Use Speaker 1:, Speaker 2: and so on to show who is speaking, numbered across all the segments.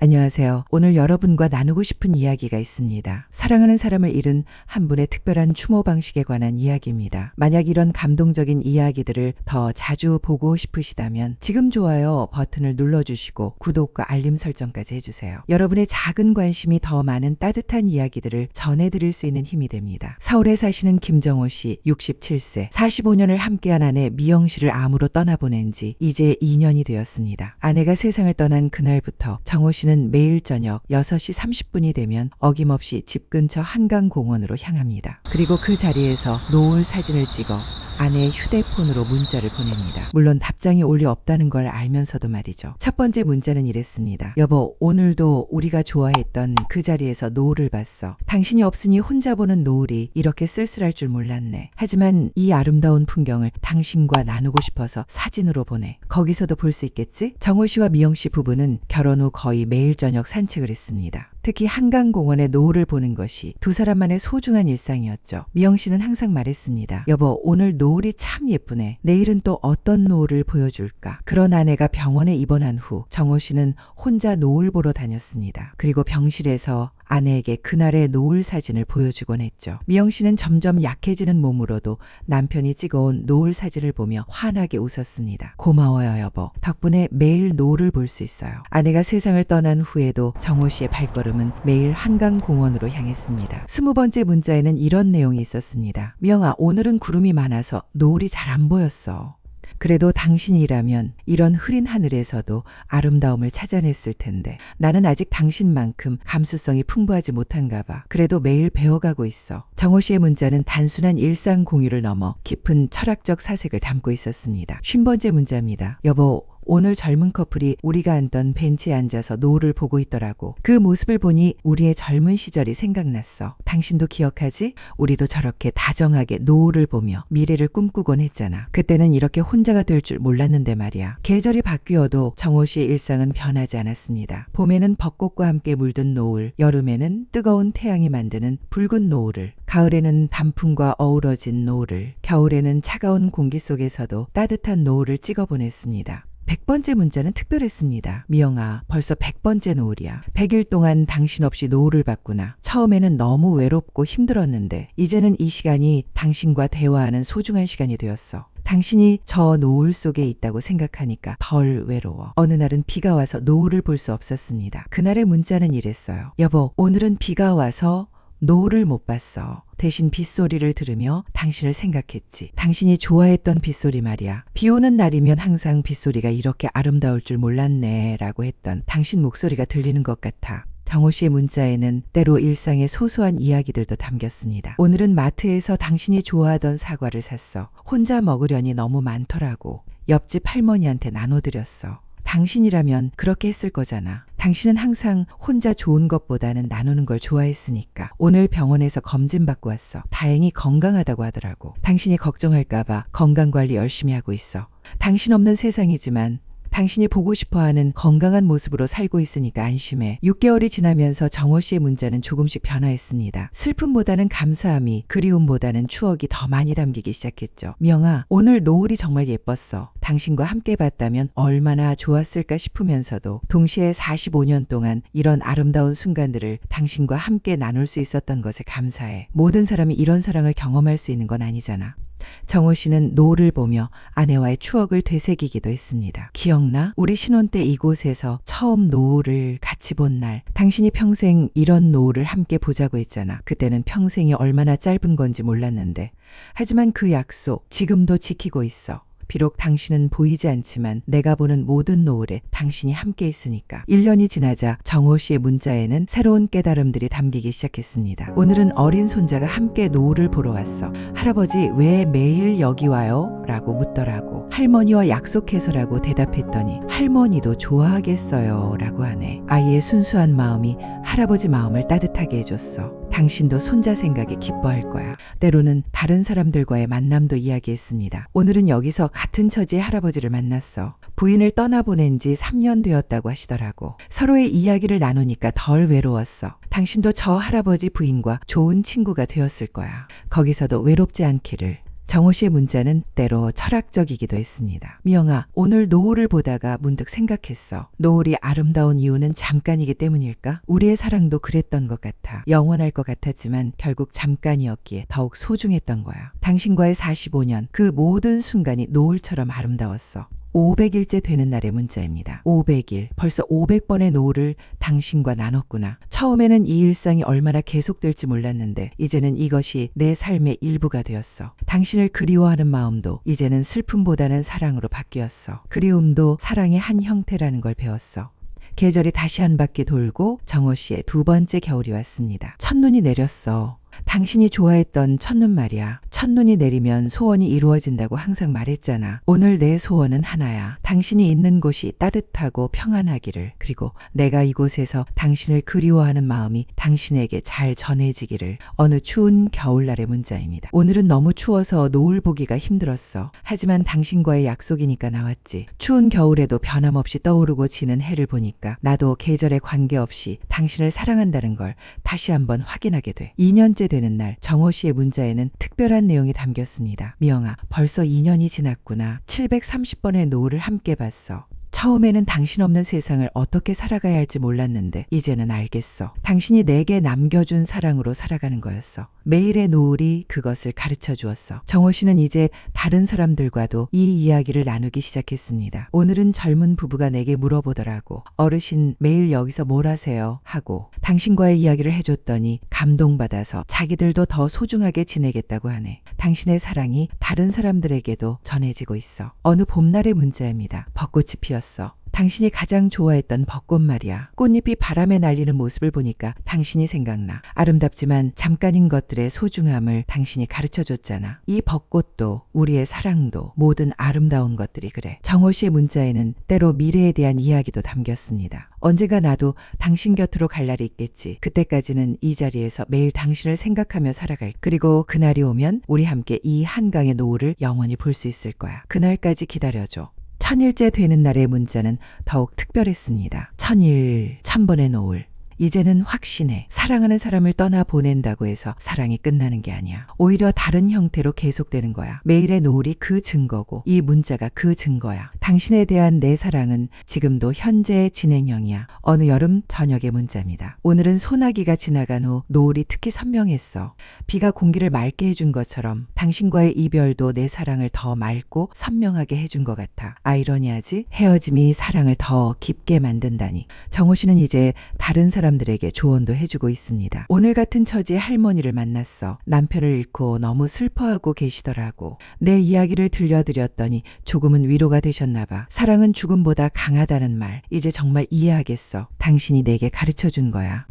Speaker 1: 안녕하세요. 오늘 여러분과 나누고 싶은 이야기가 있습니다. 사랑하는 사람을 잃은 한 분의 특별한 추모 방식에 관한 이야기입니다. 만약 이런 감동적인 이야기들을 더 자주 보고 싶으시다면 지금 좋아요 버튼을 눌러주시고 구독과 알림 설정까지 해주세요. 여러분의 작은 관심이 더 많은 따뜻한 이야기들을 전해드릴 수 있는 힘이 됩니다. 서울에 사시는 김정호 씨 67세 45년을 함께한 아내 미영 씨를 암으로 떠나보낸 지 이제 2년이 되었습니다. 아내가 세상을 떠난 그날부터 정호 씨는 매일 저녁 6시 30분이 되면 어김없이 집 근처 한강공원으로 향합니다. 그리고 그 자리에서 노을 사진을 찍어 아내의 휴대폰으로 문자를 보냅니다. 물론 답장이 올리 없다는 걸 알면서도 말이죠. 첫 번째 문자는 이랬습니다. 여보, 오늘도 우리가 좋아했던 그 자리에서 노을을 봤어. 당신이 없으니 혼자 보는 노을이 이렇게 쓸쓸할 줄 몰랐네. 하지만 이 아름다운 풍경을 당신과 나누고 싶어서 사진으로 보내. 거기서도 볼 수 있겠지? 정호 씨와 미영 씨 부부는 결혼 후 거의 매일 저녁 산책을 했습니다. 특히 한강공원의 노을을 보는 것이 두 사람만의 소중한 일상이었죠. 미영 씨는 항상 말했습니다. 여보, 오늘 노을이 참 예쁘네. 내일은 또 어떤 노을을 보여줄까? 그런 아내가 병원에 입원한 후 정호 씨는 혼자 노을 보러 다녔습니다. 그리고 병실에서 아내에게 그날의 노을 사진을 보여주곤 했죠. 미영 씨는 점점 약해지는 몸으로도 남편이 찍어온 노을 사진을 보며 환하게 웃었습니다. 고마워요, 여보. 덕분에 매일 노을을 볼 수 있어요. 아내가 세상을 떠난 후에도 정호 씨의 발걸음은 매일 한강공원으로 향했습니다. 20번째 문자에는 이런 내용이 있었습니다. 미영아, 오늘은 구름이 많아서 노을이 잘 안 보였어. 그래도 당신이라면 이런 흐린 하늘에서도 아름다움을 찾아냈을 텐데 나는 아직 당신만큼 감수성이 풍부하지 못한가 봐. 그래도 매일 배워가고 있어. 정호 씨의 문자는 단순한 일상 공유를 넘어 깊은 철학적 사색을 담고 있었습니다. 50번째 문자입니다. 여보, 오늘 젊은 커플이 우리가 앉던 벤치에 앉아서 노을을 보고 있더라고. 그 모습을 보니 우리의 젊은 시절이 생각났어. 당신도 기억하지? 우리도 저렇게 다정하게 노을을 보며 미래를 꿈꾸곤 했잖아. 그때는 이렇게 혼자가 될 줄 몰랐는데 말이야. 계절이 바뀌어도 정호 씨의 일상은 변하지 않았습니다. 봄에는 벚꽃과 함께 물든 노을, 여름에는 뜨거운 태양이 만드는 붉은 노을을, 가을에는 단풍과 어우러진 노을을, 겨울에는 차가운 공기 속에서도 따뜻한 노을을 찍어 보냈습니다. 100번째 문자는 특별했습니다. 미영아, 벌써 100번째 노을이야. 100일 동안 당신 없이 노을을 봤구나. 처음에는 너무 외롭고 힘들었는데 이제는 이 시간이 당신과 대화하는 소중한 시간이 되었어. 당신이 저 노을 속에 있다고 생각하니까 덜 외로워. 어느 날은 비가 와서 노을을 볼 수 없었습니다. 그날의 문자는 이랬어요. 여보, 오늘은 비가 와서 노을을 못 봤어. 대신 빗소리를 들으며 당신을 생각했지. 당신이 좋아했던 빗소리 말이야. 비 오는 날이면 항상 빗소리가 이렇게 아름다울 줄 몰랐네 라고 했던 당신 목소리가 들리는 것 같아. 정호 씨의 문자에는 때로 일상의 소소한 이야기들도 담겼습니다. 오늘은 마트에서 당신이 좋아하던 사과를 샀어. 혼자 먹으려니 너무 많더라고. 옆집 할머니한테 나눠드렸어. 당신이라면 그렇게 했을 거잖아. 당신은 항상 혼자 좋은 것보다는 나누는 걸 좋아했으니까. 오늘 병원에서 검진받고 왔어. 다행히 건강하다고 하더라고. 당신이 걱정할까봐 건강관리 열심히 하고 있어. 당신 없는 세상이지만 당신이 보고 싶어하는 건강한 모습으로 살고 있으니까 안심해. 6개월이 지나면서 정호 씨의 문자는 조금씩 변화했습니다. 슬픔보다는 감사함이, 그리움보다는 추억이 더 많이 담기기 시작했죠. 미영아, 오늘 노을이 정말 예뻤어. 당신과 함께 봤다면 얼마나 좋았을까 싶으면서도 동시에 45년 동안 이런 아름다운 순간들을 당신과 함께 나눌 수 있었던 것에 감사해. 모든 사람이 이런 사랑을 경험할 수 있는 건 아니잖아. 정호 씨는 노을을 보며 아내와의 추억을 되새기기도 했습니다. 기억나? 우리 신혼 때 이곳에서 처음 노을을 같이 본 날. 당신이 평생 이런 노을을 함께 보자고 했잖아. 그때는 평생이 얼마나 짧은 건지 몰랐는데. 하지만 그 약속 지금도 지키고 있어. 비록 당신은 보이지 않지만 내가 보는 모든 노을에 당신이 함께 있으니까. 1년이 지나자 정호 씨의 문자에는 새로운 깨달음들이 담기기 시작했습니다. 오늘은 어린 손자가 함께 노을을 보러 왔어. 할아버지, 왜 매일 여기 와요? 라고 묻더라고. 할머니와 약속해서라고 대답했더니 할머니도 좋아하겠어요 라고 하네. 아이의 순수한 마음이 할아버지 마음을 따뜻하게 해줬어. 당신도 손자 생각에 기뻐할 거야. 때로는 다른 사람들과의 만남도 이야기했습니다. 오늘은 여기서 같은 처지의 할아버지를 만났어. 부인을 떠나보낸 지 3년 되었다고 하시더라고. 서로의 이야기를 나누니까 덜 외로웠어. 당신도 저 할아버지 부인과 좋은 친구가 되었을 거야. 거기서도 외롭지 않기를. 정호 씨의 문자는 때로 철학적이기도 했습니다. 미영아, 오늘 노을을 보다가 문득 생각했어. 노을이 아름다운 이유는 잠깐이기 때문일까? 우리의 사랑도 그랬던 것 같아. 영원할 것 같았지만 결국 잠깐이었기에 더욱 소중했던 거야. 당신과의 45년, 그 모든 순간이 노을처럼 아름다웠어. 500일째 되는 날의 문자입니다. 500일, 벌써 500번의 노을을 당신과 나눴구나. 처음에는 이 일상이 얼마나 계속될지 몰랐는데 이제는 이것이 내 삶의 일부가 되었어. 당신을 그리워하는 마음도 이제는 슬픔보다는 사랑으로 바뀌었어. 그리움도 사랑의 한 형태라는 걸 배웠어. 계절이 다시 한 바퀴 돌고 정호 씨의 두 번째 겨울이 왔습니다. 첫눈이 내렸어. 당신이 좋아했던 첫눈 말이야. 첫눈이 내리면 소원이 이루어진다고 항상 말했잖아. 오늘 내 소원은 하나야. 당신이 있는 곳이 따뜻하고 평안하기를, 그리고 내가 이곳에서 당신을 그리워하는 마음이 당신에게 잘 전해지기를. 어느 추운 겨울날의 문자입니다. 오늘은 너무 추워서 노을 보기가 힘들었어. 하지만 당신과의 약속이니까 나왔지. 추운 겨울에도 변함없이 떠오르고 지는 해를 보니까 나도 계절에 관계없이 당신을 사랑한다는 걸 다시 한번 확인하게 돼. 2년째 되는 날 정호 씨의 문자에는 특별한 내용이 담겼습니다. 미영아, 벌써 2년이 지났구나. 730번의 노을을 함께 봤어. 처음에는 당신 없는 세상을 어떻게 살아가야 할지 몰랐는데 이제는 알겠어. 당신이 내게 남겨준 사랑으로 살아가는 거였어. 매일의 노을이 그것을 가르쳐 주었어. 정호 씨는 이제 다른 사람들과도 이 이야기를 나누기 시작했습니다. 오늘은 젊은 부부가 내게 물어보더라고. 어르신 매일 여기서 뭘 하세요? 하고 당신과의 이야기를 해줬더니 감동받아서 자기들도 더 소중하게 지내겠다고 하네. 당신의 사랑이 다른 사람들에게도 전해지고 있어. 어느 봄날의 문자입니다. 벚꽃이 피었어. 당신이 가장 좋아했던 벚꽃 말이야. 꽃잎이 바람에 날리는 모습을 보니까 당신이 생각나. 아름답지만 잠깐인 것들의 소중함을 당신이 가르쳐줬잖아. 이 벚꽃도 우리의 사랑도 모든 아름다운 것들이 그래. 정호 씨의 문자에는 때로 미래에 대한 이야기도 담겼습니다. 언젠가 나도 당신 곁으로 갈 날이 있겠지. 그때까지는 이 자리에서 매일 당신을 생각하며 살아갈. 그리고 그날이 오면 우리 함께 이 한강의 노을을 영원히 볼 수 있을 거야. 그날까지 기다려줘. 1000일째 되는 날의 문자는 더욱 특별했습니다. 1000일, 1000번의 노을. 이제는 확신해. 사랑하는 사람을 떠나 보낸다고 해서 사랑이 끝나는 게 아니야. 오히려 다른 형태로 계속되는 거야. 매일의 노을이 그 증거고 이 문자가 그 증거야. 당신에 대한 내 사랑은 지금도 현재의 진행형이야. 어느 여름 저녁의 문자입니다. 오늘은 소나기가 지나간 후 노을이 특히 선명했어. 비가 공기를 맑게 해준 것처럼 당신과의 이별도 내 사랑을 더 맑고 선명하게 해준 것 같아. 아이러니하지? 헤어짐이 사랑을 더 깊게 만든다니. 정호 씨는 이제 다른 사람들에게 조언도 해주고 있습니다. 오늘 같은 처지의 할머니를 만났어. 남편을 잃고 너무 슬퍼하고 계시더라고. 내 이야기를 들려드렸더니 조금은 위로가 되셨나 봐. 사랑은 죽음보다 강하다는 말 이제 정말 이해하겠어. 당신이 내게 가르쳐준 거야.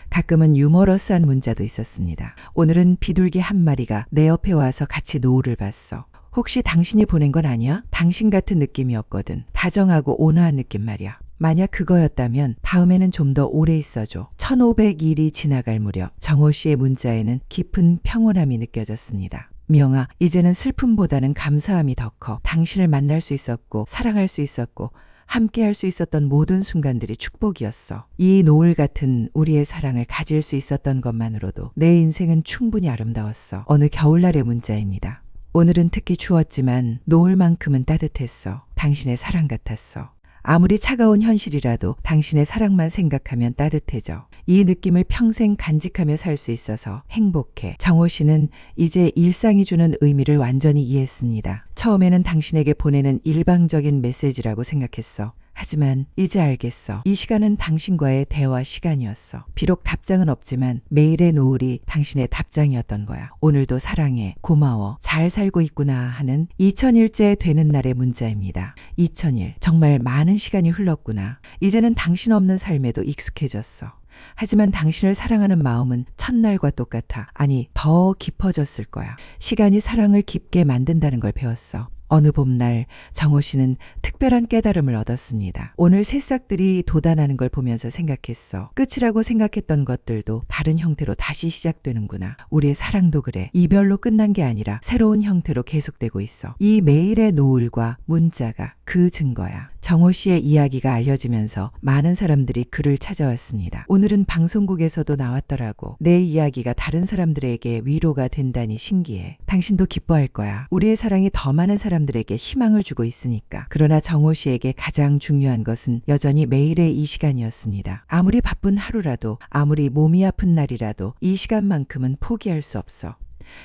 Speaker 1: 가끔은 유머러스한 문자도 있었습니다. 오늘은 비둘기 한 마리가 내 옆에 와서 같이 노을을 봤어. 혹시 당신이 보낸 건 아니야? 당신 같은 느낌이었거든. 다정하고 온화한 느낌 말이야. 만약 그거였다면 다음에는 좀 더 오래 있어줘. 1500일이 지나갈 무렵 정호 씨의 문자에는 깊은 평온함이 느껴졌습니다. 미영아, 이제는 슬픔보다는 감사함이 더 커. 당신을 만날 수 있었고 사랑할 수 있었고 함께 할 수 있었던 모든 순간들이 축복이었어. 이 노을 같은 우리의 사랑을 가질 수 있었던 것만으로도 내 인생은 충분히 아름다웠어. 어느 겨울날의 문자입니다. 오늘은 특히 추웠지만 노을만큼은 따뜻했어. 당신의 사랑 같았어. 아무리 차가운 현실이라도 당신의 사랑만 생각하면 따뜻해져. 이 느낌을 평생 간직하며 살 수 있어서 행복해. 정호 씨는 이제 일상이 주는 의미를 완전히 이해했습니다. 처음에는 당신에게 보내는 일방적인 메시지라고 생각했어. 하지만 이제 알겠어. 이 시간은 당신과의 대화 시간이었어. 비록 답장은 없지만 매일의 노을이 당신의 답장이었던 거야. 오늘도 사랑해, 고마워, 잘 살고 있구나 하는 2000일째 되는 날의 문자입니다. 2000일, 정말 많은 시간이 흘렀구나. 이제는 당신 없는 삶에도 익숙해졌어. 하지만 당신을 사랑하는 마음은 첫날과 똑같아. 아니, 더 깊어졌을 거야. 시간이 사랑을 깊게 만든다는 걸 배웠어. 어느 봄날 정호 씨는 특별한 깨달음을 얻었습니다. 오늘 새싹들이 돋아나는 걸 보면서 생각했어. 끝이라고 생각했던 것들도 다른 형태로 다시 시작되는구나. 우리의 사랑도 그래. 이별로 끝난 게 아니라 새로운 형태로 계속되고 있어. 이 매일의 노을과 문자가 그 증거야. 정호 씨의 이야기가 알려지면서 많은 사람들이 그를 찾아왔습니다. 오늘은 방송국에서도 나왔더라고. 내 이야기가 다른 사람들에게 위로가 된다니 신기해. 당신도 기뻐할 거야. 우리의 사랑이 더 많은 사람들에게 희망을 주고 있으니까. 그러나 정호 씨에게 가장 중요한 것은 여전히 매일의 이 시간이었습니다. 아무리 바쁜 하루라도, 아무리 몸이 아픈 날이라도 이 시간만큼은 포기할 수 없어.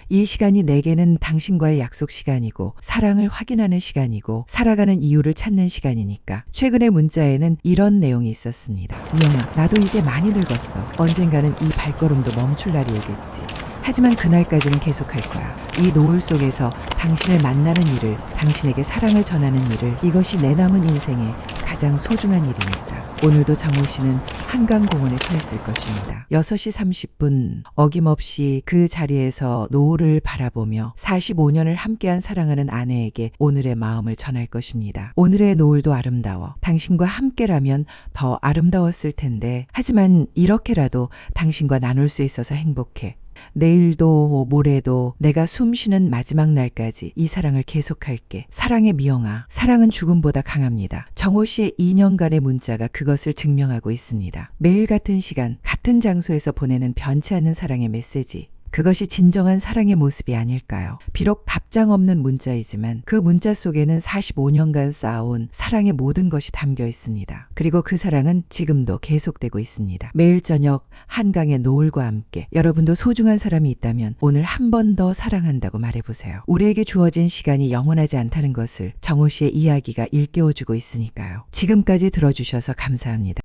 Speaker 1: 이 시간이 내게는 당신과의 약속 시간이고 사랑을 확인하는 시간이고 살아가는 이유를 찾는 시간이니까. 최근의 문자에는 이런 내용이 있었습니다. 우영아, 나도 이제 많이 늙었어. 언젠가는 이 발걸음도 멈출 날이 오겠지. 하지만 그날까지는 계속할 거야. 이 노을 속에서 당신을 만나는 일을, 당신에게 사랑을 전하는 일을, 이것이 내 남은 인생의 가장 소중한 일이니까. 오늘도 정호 씨는 한강공원에 서 있을 것입니다. 6시 30분 어김없이 그 자리에서 노을을 바라보며 45년을 함께한 사랑하는 아내에게 오늘의 마음을 전할 것입니다. 오늘의 노을도 아름다워. 당신과 함께라면 더 아름다웠을 텐데, 하지만 이렇게라도 당신과 나눌 수 있어서 행복해. 내일도 모레도 내가 숨쉬는 마지막 날까지 이 사랑을 계속할게. 사랑의 미영아, 사랑은 죽음보다 강합니다. 정호 씨의 2년간의 문자가 그것을 증명하고 있습니다. 매일 같은 시간, 같은 장소에서 보내는 변치 않는 사랑의 메시지. 그것이 진정한 사랑의 모습이 아닐까요? 비록 답장 없는 문자이지만 그 문자 속에는 45년간 쌓아온 사랑의 모든 것이 담겨 있습니다. 그리고 그 사랑은 지금도 계속되고 있습니다. 매일 저녁 한강의 노을과 함께 여러분도 소중한 사람이 있다면 오늘 한 번 더 사랑한다고 말해보세요. 우리에게 주어진 시간이 영원하지 않다는 것을 정호 씨의 이야기가 일깨워주고 있으니까요. 지금까지 들어주셔서 감사합니다.